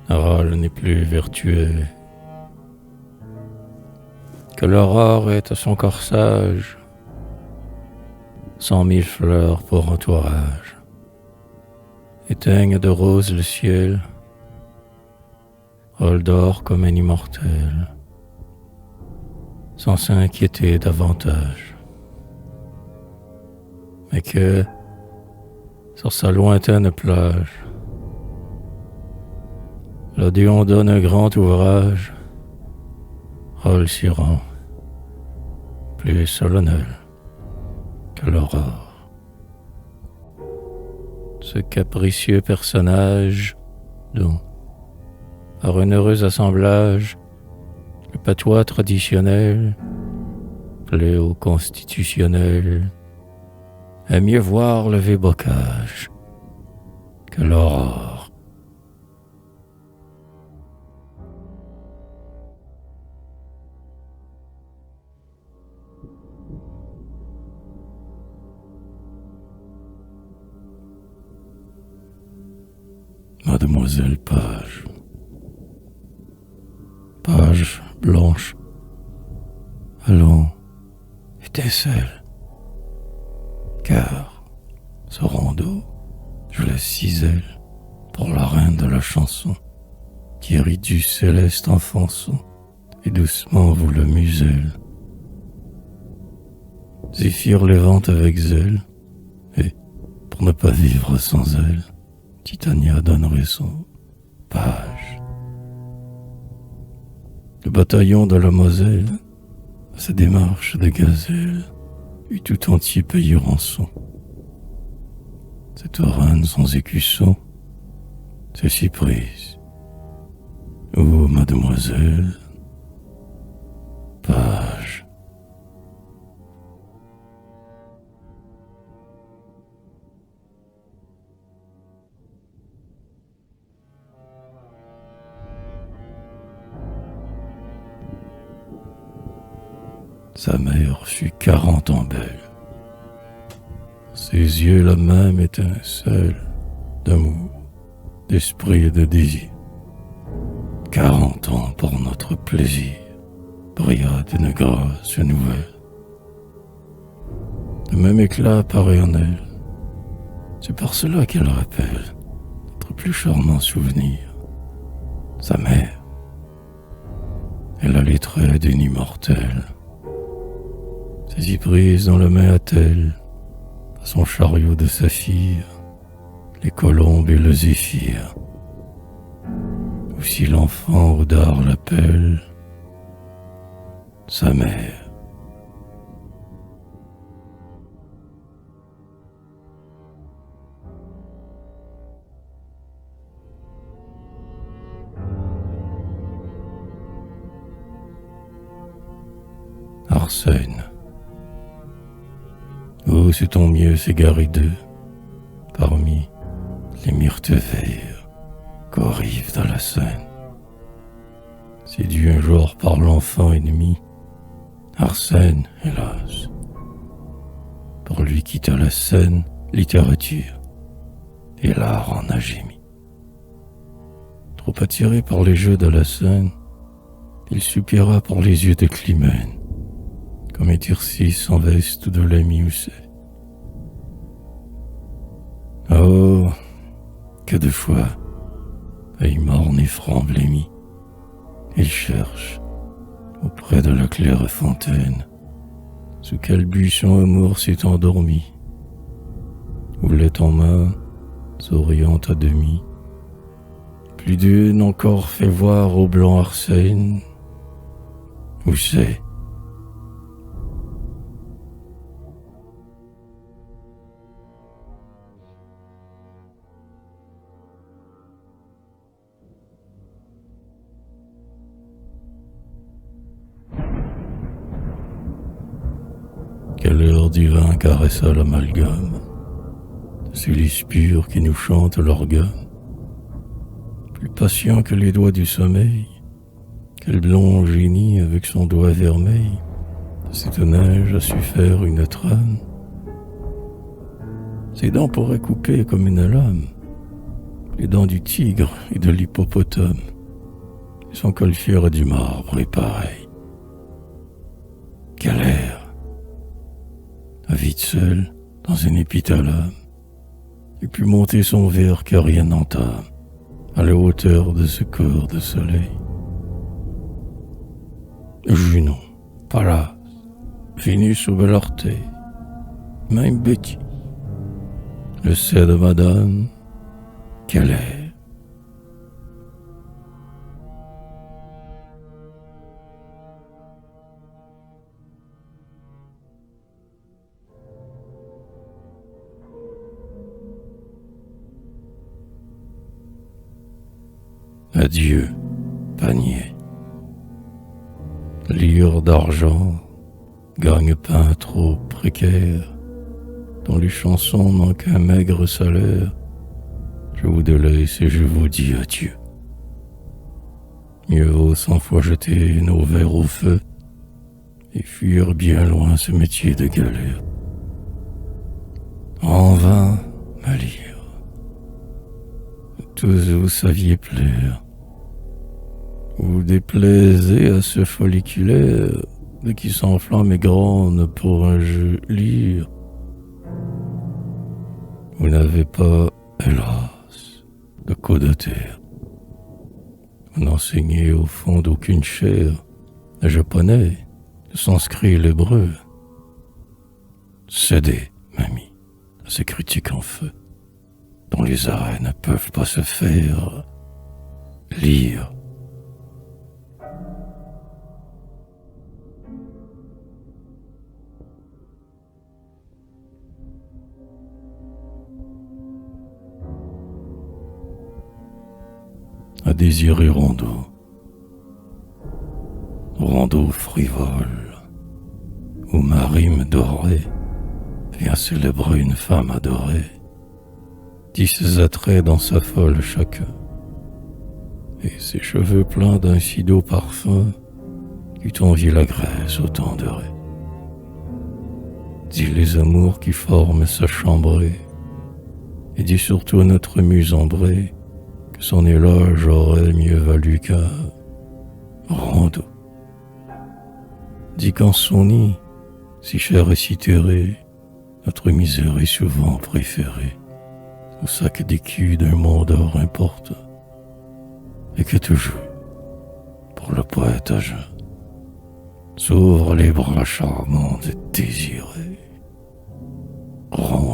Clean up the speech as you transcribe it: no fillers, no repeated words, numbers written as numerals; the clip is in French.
Aral n'est plus vertueux, que l'aurore est à son corsage, 100 000 fleurs pour entourage, éteignent de rose le ciel, Rôle d'or comme un immortel, sans s'inquiéter davantage. Mais que, sur sa lointaine plage, l'Odéon donne un grand ouvrage, rôle si rond, plus solennel que l'aurore. Ce capricieux personnage dont, par un heureux assemblage, le patois traditionnel plaît au constitutionnel, à mieux voir lever bocage que l'aurore. Mademoiselle Page. Page blanche, allons, étincelle, car ce rondeau, je la cisèle pour la reine de la chanson, qui rit du céleste enfançon, et doucement vous le muselle. Zéphyr les ventes avec zèle, et, pour ne pas vivre sans elle, Titania donnerait son page. Le bataillon de la Moselle, à sa démarche de gazelle, eut tout entier payé rançon. Cette reine sans écusson, c'est si prise. Oh, mademoiselle, Page. Sa mère fut 40 ans belle. Ses yeux la même étincelle d'amour, d'esprit et de désir. 40 ans pour notre plaisir brilla d'une grâce nouvelle. Le même éclat paraît en elle. C'est par cela qu'elle rappelle notre plus charmant souvenir. Sa mère. Elle a les traits d'une immortelle. Saisie prise dans la main attelle, à son chariot de saphir, les colombes et le zéphyr. Ou si l'enfant au dard l'appelle, sa mère. Arsène. Oh, c'est ton mieux s'égarer d'eux, parmi les myrtes verts qu'arrive dans la Seine. Séduit un jour par l'enfant ennemi, Arsène, hélas, pour lui quitta la scène, littérature et l'art en a gémi. Trop attiré par les jeux de la scène, il soupira pour les yeux de Climène, comme un Tircis en veste de l'ami Housset. Oh, que de fois, œil morne et franc blêmi, il cherche, auprès de la claire fontaine, sous quel buisson amour s'est endormi, houlette en main, souriant à demi. Plus d'une encore fait voir au blanc Arsène, Housset. Quelle heure divin caressa l'amalgame de ces lys purs qui nous chantent l'organe, plus patient que les doigts du sommeil. Quel blond génie avec son doigt vermeil de cette neige a su faire une trame. Ses dents pourraient couper comme une lame, les dents du tigre et de l'hippopotame, et son col fier du marbre est pareil. Galère, vite seul dans une épithalame, et puis monter son verre que rien n'entame, à la hauteur de ce corps de soleil. Junon, Pallas, Vénus au bel orteil, même Betty, le sait de madame, quelle est. Adieu, panier. Lyre d'argent, gagne-pain trop précaire, dont les chansons n'ont qu'un maigre salaire. Je vous délaisse et je vous dis adieu. Mieux vaut 100 fois jeter nos verres au feu et fuir bien loin ce métier de galère. En vain, ma lyre, tous vous saviez plaire. Vous déplaisez à ce folliculaire de qui s'enflamme et grande pour un jeu lyre. Vous n'avez pas, hélas, de coup de terre. Vous n'enseignez au fond d'aucune chaire le japonais, le sanskrit et l'hébreu. Cédez, mamie, à ces critiques en feu, dont les arrêts ne peuvent pas se faire lire. À désirer Rondeau, Rondeau frivole, où ma rime dorée vient célébrer une femme adorée, dit ses attraits dans sa folle chacun, et ses cheveux pleins d'un si doux parfum qui t'envie la graisse autant de raies. Dis les amours qui forment sa chambrée, et dis surtout à notre muse ambrée que son éloge aurait mieux valu qu'un Rondeau. Dis qu'en son nid, si cher et si terré, notre misère est souvent préférée au sac d'écus d'un monde hors importe, et que toujours, pour le poète à jeun, s'ouvrent les bras charmants et désirés. Rondeau.